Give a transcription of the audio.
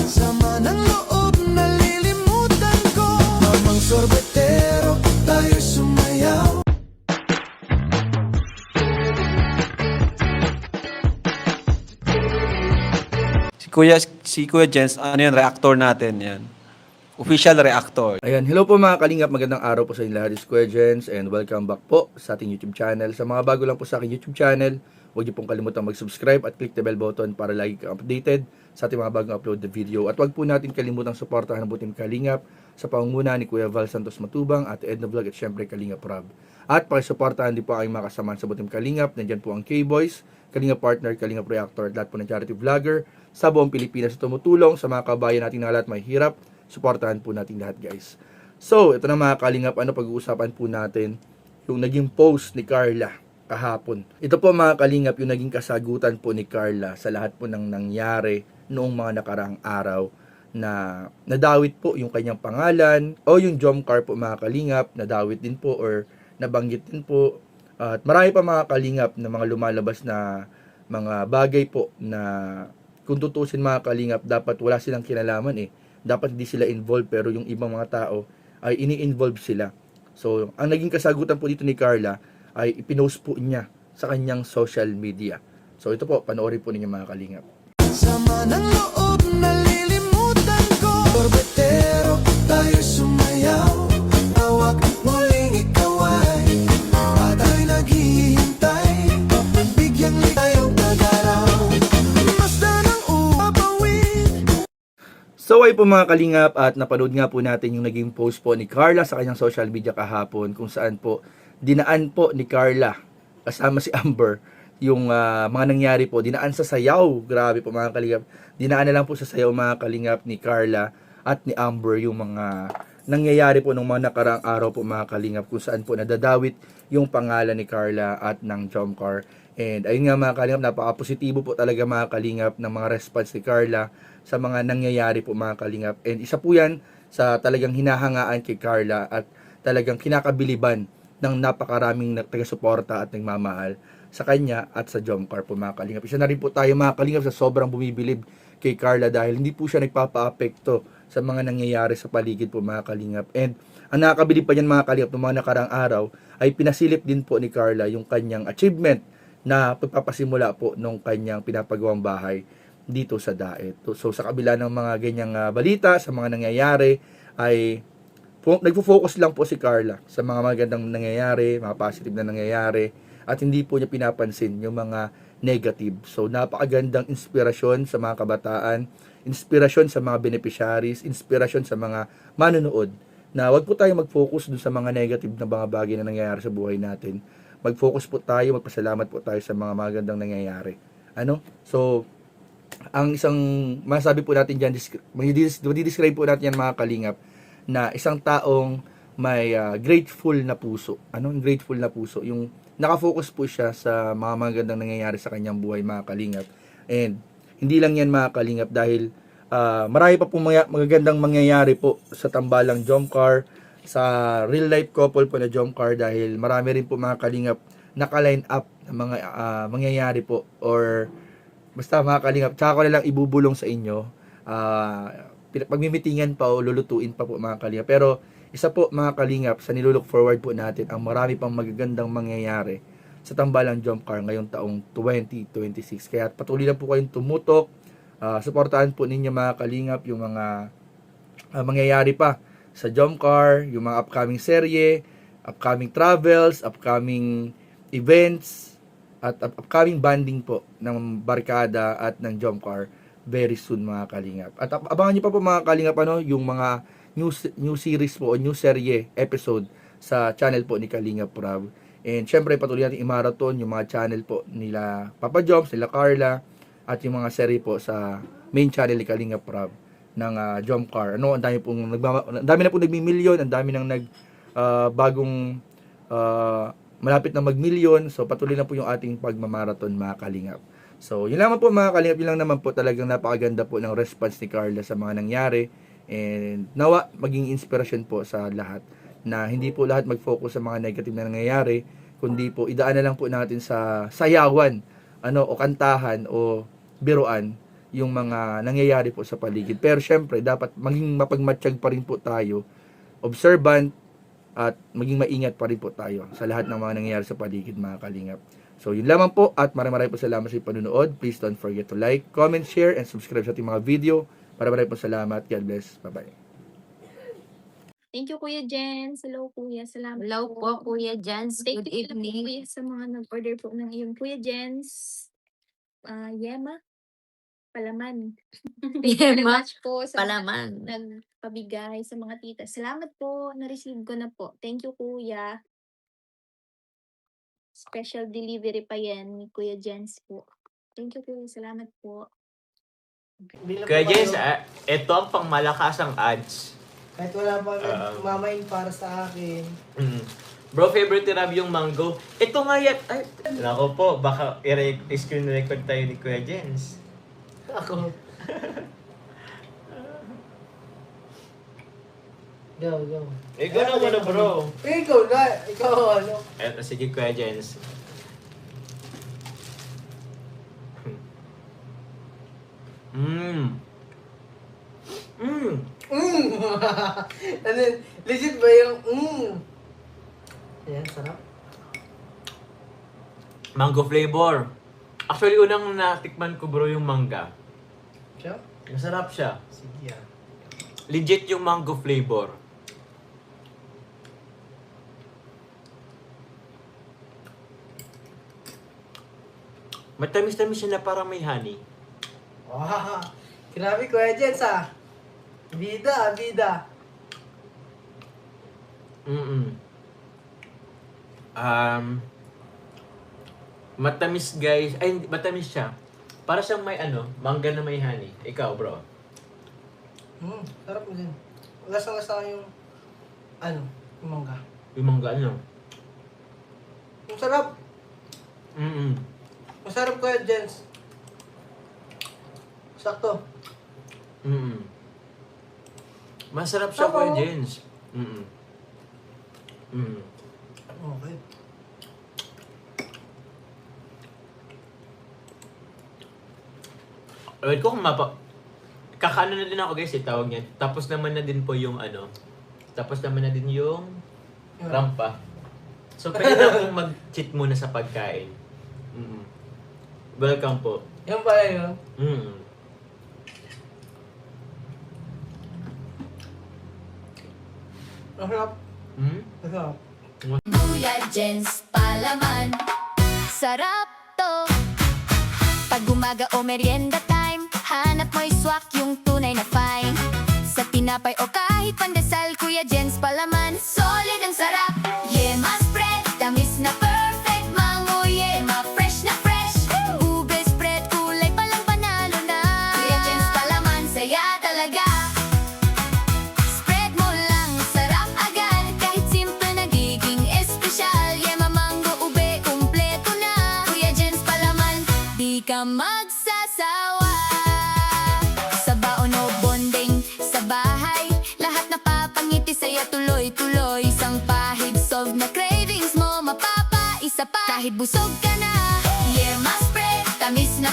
Sama ng loob, nalilimutan ko. Mamang sorbetero, tayo sumayaw. Si Kuya Jens, ano yan, reactor natin yan. Official reactor. Ayan, hello po mga kalingap, magandang araw po sa inyo lahat. This is Kuya Jens and welcome back po sa ating YouTube channel. Sa mga bago lang po sa aking YouTube channel, huwag niyo pong kalimutang mag-subscribe at click the bell button para lagi kang updated sa ating mga bagong upload na video. At huwag po natin kalimutang suportahan ang buting kalingap sa pangunguna ni Kuya Val Santos Matubang at Edna Vlog at syempre Kalingap Rob. At pakisuportahan din po ang mga kasamahan sa buting kalingap. Nandyan po ang K-Boys, Kalingap Partner, Kalingap Reactor at lahat po ng charity vlogger sa buong Pilipinas na tumutulong sa mga kabayan natin na lahat may hirap. Suportahan po natin lahat, guys. So, ito na mga kalingap, pag-uusapan po natin yung naging post ni Carla kahapon. Ito po mga kalingap, yung naging kasagutan po ni Carla sa lahat po ng nangyari noong mga nakaraang araw na nadawit po yung kanyang pangalan o yung Jomcar po mga kalingap, nadawit din po or nabanggit din po. At marami pa mga kalingap na mga lumalabas na mga bagay po na kung tutusin mga kalingap, dapat wala silang kinalaman dapat hindi sila involved, pero yung ibang mga tao ay ini-involve sila. So, ang naging kasagutan po dito ni Carla ay ipinost po niya sa kanyang social media. So, ito po, panoorin po ninyo mga kalingap. Sama ng loob, nalilimutan ko. Sorbetero, tayo sumayaw. Awak at muling ikaw ay patay naghihintay. Bigyang litayong nagaraw. Masda ng upapawid. So ay po mga kalingap, at napanood nga po natin yung naging post po ni Carla sa kanyang social media kahapon, kung saan po dinaan po ni Carla kasama si Amber yung mga nangyari po, dinaan sa sayaw. Grabe po mga kalingap, dinaan na lang po sa sayaw mga kalingap ni Carla at ni Amber yung mga nangyayari po nung mga nakaraang araw po mga kalingap, kung saan po nadadawit yung pangalan ni Carla at ng Jomcar. And ayun nga mga kalingap, napaka-positibo po talaga mga kalingap ng mga response ni Carla sa mga nangyayari po mga kalingap. And isa po yan sa talagang hinahangaan kay Carla at talagang kinakabiliban ng napakaraming taga-suporta at nagmamahal sa kanya at sa Jomcar po mga kalingap. Isa na rin po tayo mga kalingap sa sobrang bumibilib kay Carla dahil hindi po siya nagpapa-apekto sa mga nangyayari sa paligid po mga kalingap. And ang nakakabilib pa niyan mga kalingap ng mga nakarang araw ay pinasilip din po ni Carla yung kanyang achievement na pagpapasimula po nung kanyang pinapagawang bahay dito sa Daet. So sa kabila ng mga ganyang balita, sa mga nangyayari, ay nagfo-focus lang po si Carla sa mga magandang nangyayari, mga positive na nangyayari, at hindi po niya pinapansin yung mga negative. So napakagandang inspirasyon sa mga kabataan, inspirasyon sa mga beneficiaries, inspirasyon sa mga manonood, na wag po tayo mag-focus dun sa mga negative na mga bagay na nangyayari sa buhay natin. Mag-focus po tayo, magpasalamat po tayo sa mga magandang nangyayari. So, ang isang masasabi po natin dyan, describe po natin yan mga kalingap, na isang taong may grateful na puso. Grateful na puso? Yung nakafocus po siya sa mga magandang nangyayari sa kanyang buhay mga kalingap. And hindi lang yan mga kalingap dahil marami pa po magagandang mangyayari po sa tambalang Jomcar, sa real life couple po na Jomcar, dahil marami rin po mga kalingap naka-line up na mga mangyayari po, or basta mga kalingap, tsaka ko na lang ibubulong sa inyo, pagmimitingan pa o lulutuin pa po mga kalingap. Pero isa po mga kalingap sa nilulook forward po natin, ang marami pang magagandang mangyayari sa tambalang Jomcar ngayong taong 2026. Kaya patuloy lang po kayong tumutok, suportahan po ninyo mga kalingap yung mga mangyayari pa sa Jomcar, yung mga upcoming serye, upcoming travels, upcoming events, at upcoming banding po ng Barkada at ng Jomcar very soon mga kalingap. At abangan nyo pa po mga kalingap yung mga new series po o new serye episode sa channel po ni Kalingap Rob. And syempre patuloy natin i-marathon yung mga channel po nila Papa Joms, nila Carla, at yung mga serye po sa main channel ni Kalingap Rob ng Jomcar. Ang dami na po nagmi-million, ang dami nang bagong malapit na mag-million. So patuloy na po yung ating pagmamarathon mga kalingap. So yun naman po mga kalingap, yun lang naman po, talagang napakaganda po ng response ni Carla sa mga nangyari. And nawa maging inspirasyon po sa lahat, na hindi po lahat mag-focus sa mga negative na nangyayari, kundi po idaan na lang po natin sa sayawan, o kantahan o biruan yung mga nangyayari po sa paligid. Pero syempre, dapat maging mapagmatsyag pa rin po tayo, observant, at maging maingat pa rin po tayo sa lahat ng mga nangyayari sa paligid, mga kalingap. So, yun lamang po, at maraming po salamat sa panunood. Please don't forget to like, comment, share, and subscribe sa ating mga video. Maraming po salamat. God bless. Bye-bye. Thank you, Kuya Jens. Hello, Kuya. Salamat Hello po, Kuya Jans. Thank Good you pala po, evening. Kuya, sa mga nag-order po ng iyong Kuya Jens. Yema. Palaman. Thank you very Yema much po sa mga Palaman. nagpabigay sa mga tita. Salamat po. Na-receive ko na po. Thank you, Kuya. Special delivery pa yan ni Kuya Jens po. Thank you, Kuya. Salamat po. Kaya Jens, ito ang pangmalakasang ads. Kahit wala pa Ah. mamain para sa akin. Bro, favorite ni Rob yung mango. Ito nga yan. Ay, nako po, baka i-screen record tayo ni Kuya Jens. Ako. Go. Ikaw na muna, bro. Ikaw na. Ikaw ano. Eto, sige Kuya Jens. Mmm. Mmm. Ano yun? Legit ba yung Ayan, sarap. Mango flavor. Actually, unang natikman ko bro yung mangga. Siya? Masarap siya. Sige ah. Legit yung mango flavor. Matamis-tamis siya na parang may honey. Wow. Grabe Kuya Jens ah. Bida. Matamis guys. Ay, hindi, matamis siya. Para siyang may mangga na may honey. Ikaw bro. Sarap mo din. Lasang-lasa yung yung mangga. Yung mangga Ang sarap. Masarap Kuya Jens. Sakto. Masarap siya Tama. Kuya Jens. Okay. Wait ko kung kakaano na din ako guys, tawag niyan. Tapos naman na din po yung tapos naman na din yung rampa. So pwede na akong mag-cheat muna sa pagkain. Welcome po. Yan pala yun. Masarap. Masarap. Kuya Jens Palaman. Sarap to. Pag umaga o merienda time, hanap mo'y swak yung tunay na fine. Sa tinapay o kahit pandesal, Kuya Jens Palaman, solid ang sarap. Yema spread, tamis na perfect. Mango yema, fresh na fresh. Ube spread, kulay palang panalo na. Kuya Jens Palaman, saya talaga. Spread mo lang, sarap agad. Kahit simple nagiging espesyal. Yema, mango, ube, kumpleto na. Kuya Jens Palaman, di ka magsasawa. Sa baon o bonding, sa bahay, lahat napapangiti sa'yo tuloy-tuloy. Isang pahig, solve na cravings mo, mapapa, isa pa. Kahit busog ka na, Yema spread, tamis na